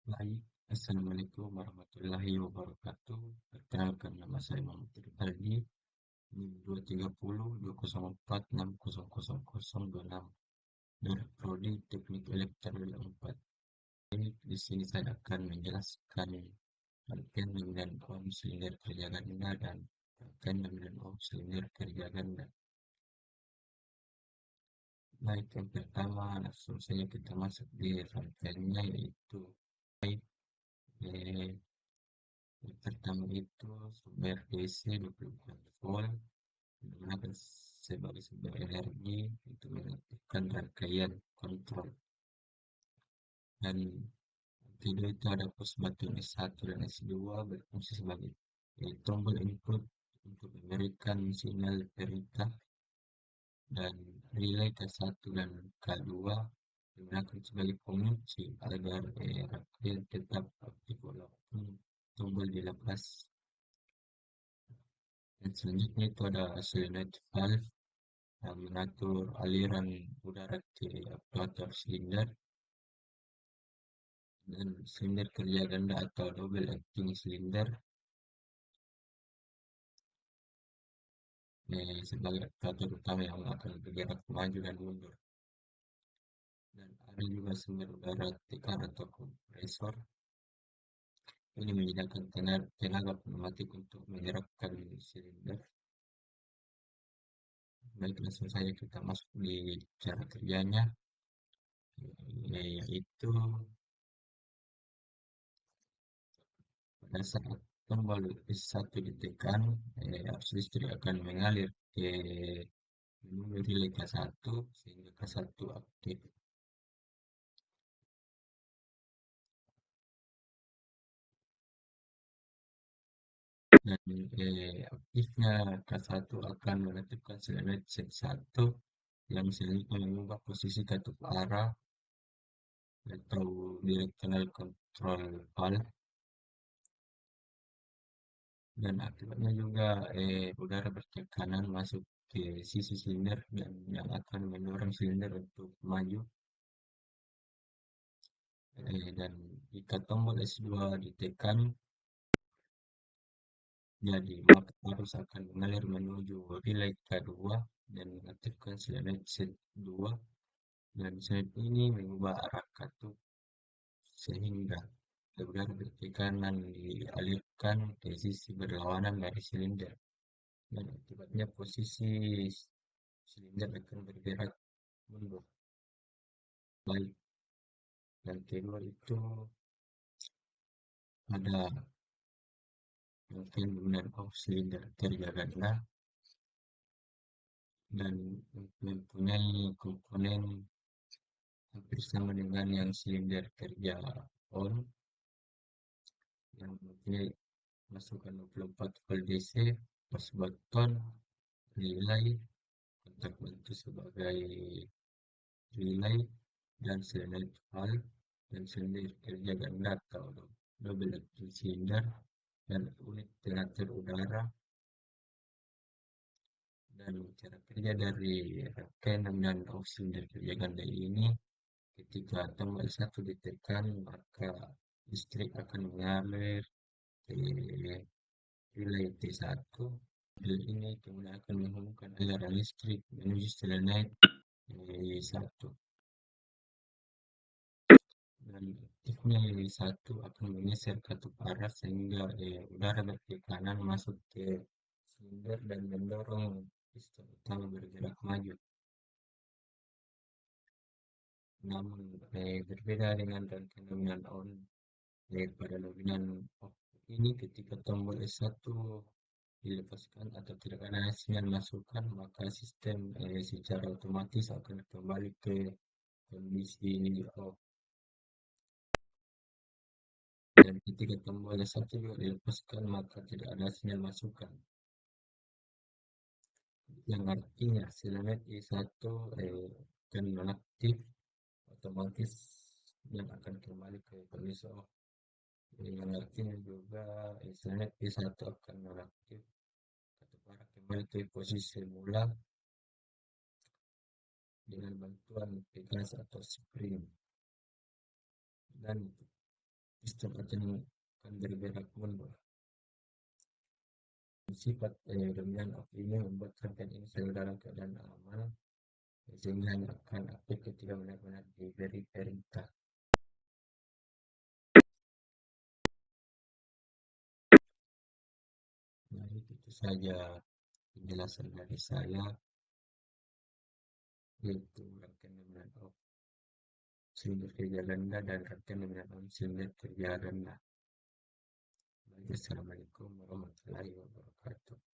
Baik, Assalamualaikum warahmatullahi wabarakatuh. Perkenalkan nama saya Muhammad Rifaldi, NIM 2302046000026 dari Prodi Teknik Elektronik 4. Di sini saya akan menjelaskan rangkaian dan om silinder kerja ganda dan rangkaian dan om silinder kerja ganda. Baik, yang pertama langsung saja kita masuk di rangkaiannya yaitu eh, yang pertama itu sumber DC 24 volt menggunakan sebagai sumber energi untuk mengaktifkan rangkaian kontrol. Dan kedua itu ada pos button S1 dan S2 berfungsi sebagai tombol input untuk memberikan sinyal perintah, dan relay K1 dan K2 digunakan sebagai pengunci agar rangkaian tetap aktif walaupun tombol dilepas. Dan selanjutnya itu ada solenoid valve yang mengatur aliran udara ke aktuator silinder, dan silinder kerja ganda atau double acting silinder sebagai aktuator utama yang akan bergerak maju dan mundur. Dan ada juga sumber udara tekan atau kompresor. Ini menyediakan tenaga pneumatik untuk menggerakkan silinder. Baik, langsung saja kita masuk di cara kerjanya, yaitu pada saat tombol S1 ditekan, arus listrik akan mengalir ke menu relay K1 sehingga K1 aktif. Dan aktifnya K1 akan menentukan solenoid Z1 yang selanjutnya mengubah posisi katup arah atau directional control valve, dan akibatnya juga udara bertekanan masuk ke sisi silinder dan yang akan mendorong silinder untuk maju. Dan jika tombol S2 ditekan, jadi maka arus akan mengalir menuju relay K2 dan mengaktifkan solenoid Z2, dan solenoid ini mengubah arah katup sehingga udara bertekanan dialirkan ke sisi berlawanan dari silinder, dan akibatnya posisi silinder akan bergerak mundur. Baik, yang kedua itu ada rangkaian dan silinder kerja ganda dan mempunyai komponen hampir sama dengan yang silinder kerja on, yang mempunyai masukan 24 volt DC, pos button, relay, kontak bantu sebagai relay, dan solenoid valve, dan silinder kerja ganda atau double acting cylinder, dan unit pengatur udara. Dan cara kerja dari rangkaian dan silinder kerja ganda ini, ketika tombol satu ditekan maka listrik akan mengalir ke relay T1. Relay ini kemudian akan menghubungkan aliran listrik menuju solenoid T1, dan aktifnya satu akan menggeser katup arah sehingga udara bertekanan masuk ke silinder dan mendorong piston utama bergerak maju. Namun berbeda dengan rangkaian dominan on, pada dominan off ini ketika tombol S1 dilepaskan atau tidak ada sinyal masukan, maka sistem secara otomatis akan kembali ke kondisi off. Dan ketika tombol S1 juga dilepaskan maka tidak ada sinyal masukan, yang artinya solenoid E1 akan nonaktif otomatis dan akan kembali ke kondisi off. Yang artinya juga solenoid E1 akan nonaktif atau kembali ke posisi semula dengan bantuan pegas atau spring. Dan sistem akan bergerak mundur. Sifat dominan of ini membuat rangkaian ini selalu dalam keadaan aman, sehingga hanya akan aktif ketika benar-benar diberi perintah. Nah, itu saja penjelasan dari saya, yaitu rangkaian dominan of sumber kerja rendah dan rangkaian dominan of sumber kerja rendah. Assalamualaikum warahmatullahi wabarakatuh.